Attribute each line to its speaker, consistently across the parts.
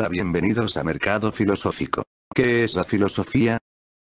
Speaker 1: Hola, bienvenidos a Mercado Filosófico. ¿Qué es la filosofía?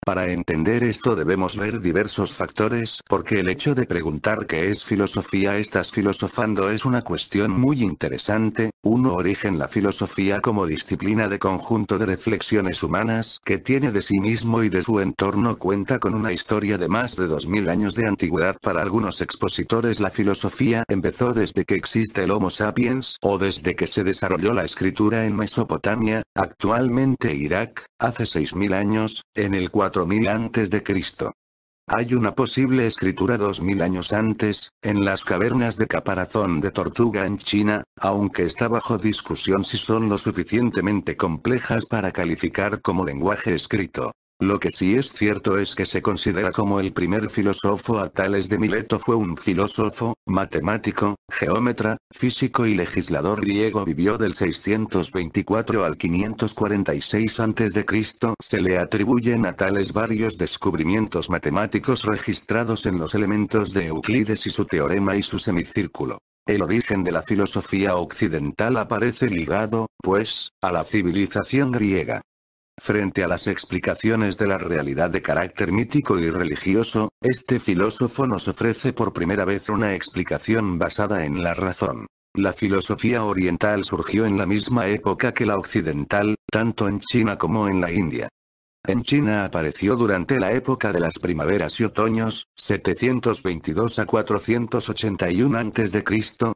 Speaker 1: Para entender esto debemos ver diversos factores, porque el hecho de preguntar qué es filosofía estás filosofando es una cuestión muy interesante. 1. Origen. La filosofía como disciplina de conjunto de reflexiones humanas que tiene de sí mismo y de su entorno cuenta con una historia de más de 2000 años de antigüedad. Para algunos expositores la filosofía empezó desde que existe el Homo sapiens o desde que se desarrolló la escritura en Mesopotamia, actualmente Irak, hace 6000 años, en el 4000 a.C. Hay una posible escritura 2000 años antes, en las cavernas de Caparazón de Tortuga en China, aunque está bajo discusión si son lo suficientemente complejas para calificar como lenguaje escrito. Lo que sí es cierto es que se considera como el primer filósofo. A Tales de Mileto fue un filósofo, matemático, geómetra, físico y legislador griego. Vivió del 624 al 546 a.C. Se le atribuyen a Tales varios descubrimientos matemáticos registrados en los elementos de Euclides y su teorema y su semicírculo. El origen de la filosofía occidental aparece ligado, pues, a la civilización griega. Frente a las explicaciones de la realidad de carácter mítico y religioso, este filósofo nos ofrece por primera vez una explicación basada en la razón. La filosofía oriental surgió en la misma época que la occidental, tanto en China como en la India. En China apareció durante la época de las primaveras y otoños, 722 a 481 a.C.,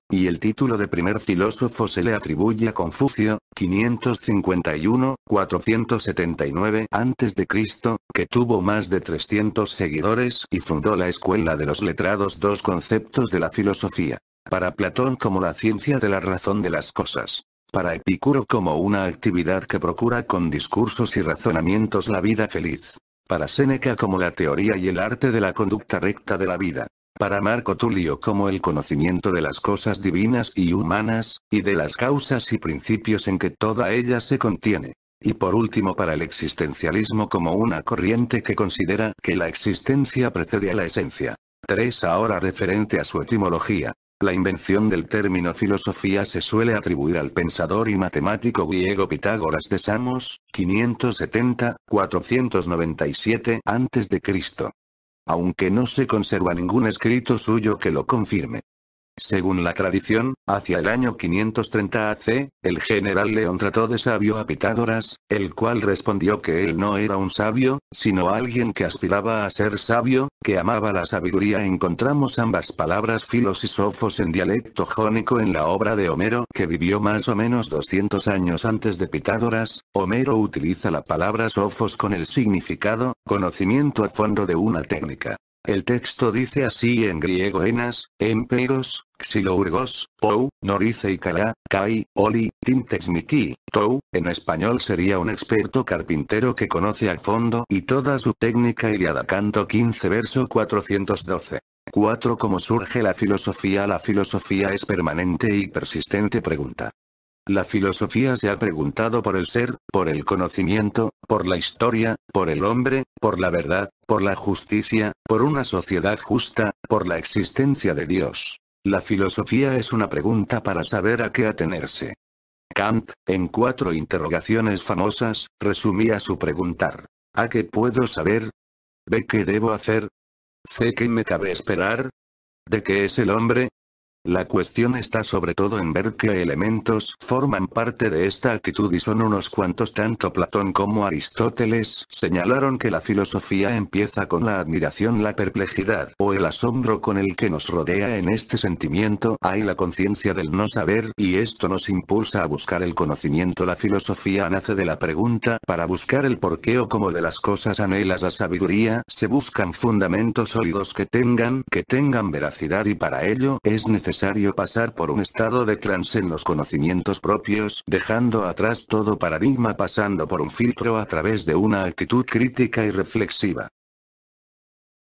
Speaker 1: y el título de primer filósofo se le atribuye a Confucio, 551-479 a.C., que tuvo más de 300 seguidores y fundó la escuela de los letrados. 2 Conceptos de la filosofía. Para Platón como la ciencia de la razón de las cosas. Para Epicuro como una actividad que procura con discursos y razonamientos la vida feliz. Para Séneca como la teoría y el arte de la conducta recta de la vida. Para Marco Tulio como el conocimiento de las cosas divinas y humanas, y de las causas y principios en que toda ella se contiene. Y por último para el existencialismo como una corriente que considera que la existencia precede a la esencia. 3 Ahora referente a su etimología. La invención del término filosofía se suele atribuir al pensador y matemático griego Pitágoras de Samos, 570-497 a.C. Aunque no se conserva ningún escrito suyo que lo confirme. Según la tradición, hacia el año 530 AC, el general León trató de sabio a Pitágoras, el cual respondió que él no era un sabio, sino alguien que aspiraba a ser sabio, que amaba la sabiduría. Encontramos ambas palabras filos y sofos en dialecto jónico en la obra de Homero, que vivió más o menos 200 años antes de Pitágoras. Homero utiliza la palabra sofos con el significado, conocimiento a fondo de una técnica. El texto dice así en griego: enas, empeiros, xilourgos, pou, norice y calá, kai, oli, tintexniki, tou. En español sería un experto carpintero que conoce a fondo y toda su técnica. Ilíada, canto 15, verso 412. 4 ¿Cómo surge la filosofía? La filosofía es permanente y persistente. Pregunta. La filosofía se ha preguntado por el ser, por el conocimiento, por la historia, por el hombre, por la verdad, por la justicia, por una sociedad justa, por la existencia de Dios. La filosofía es una pregunta para saber a qué atenerse. Kant, en 4 interrogaciones famosas, resumía su preguntar. ¿A qué puedo saber? ¿B qué debo hacer? ¿C qué me cabe esperar? ¿De qué es el hombre? La cuestión está sobre todo en ver qué elementos forman parte de esta actitud, y son unos cuantos. Tanto Platón como Aristóteles señalaron que la filosofía empieza con la admiración, la perplejidad o el asombro con el que nos rodea. En este sentimiento hay la conciencia del no saber, y esto nos impulsa a buscar el conocimiento. La filosofía nace de la pregunta. Para buscar el porqué o cómo de las cosas anhelas la sabiduría, se buscan fundamentos sólidos que tengan veracidad, y para ello es necesario pasar por un estado de trance en los conocimientos propios, dejando atrás todo paradigma, pasando por un filtro a través de una actitud crítica y reflexiva.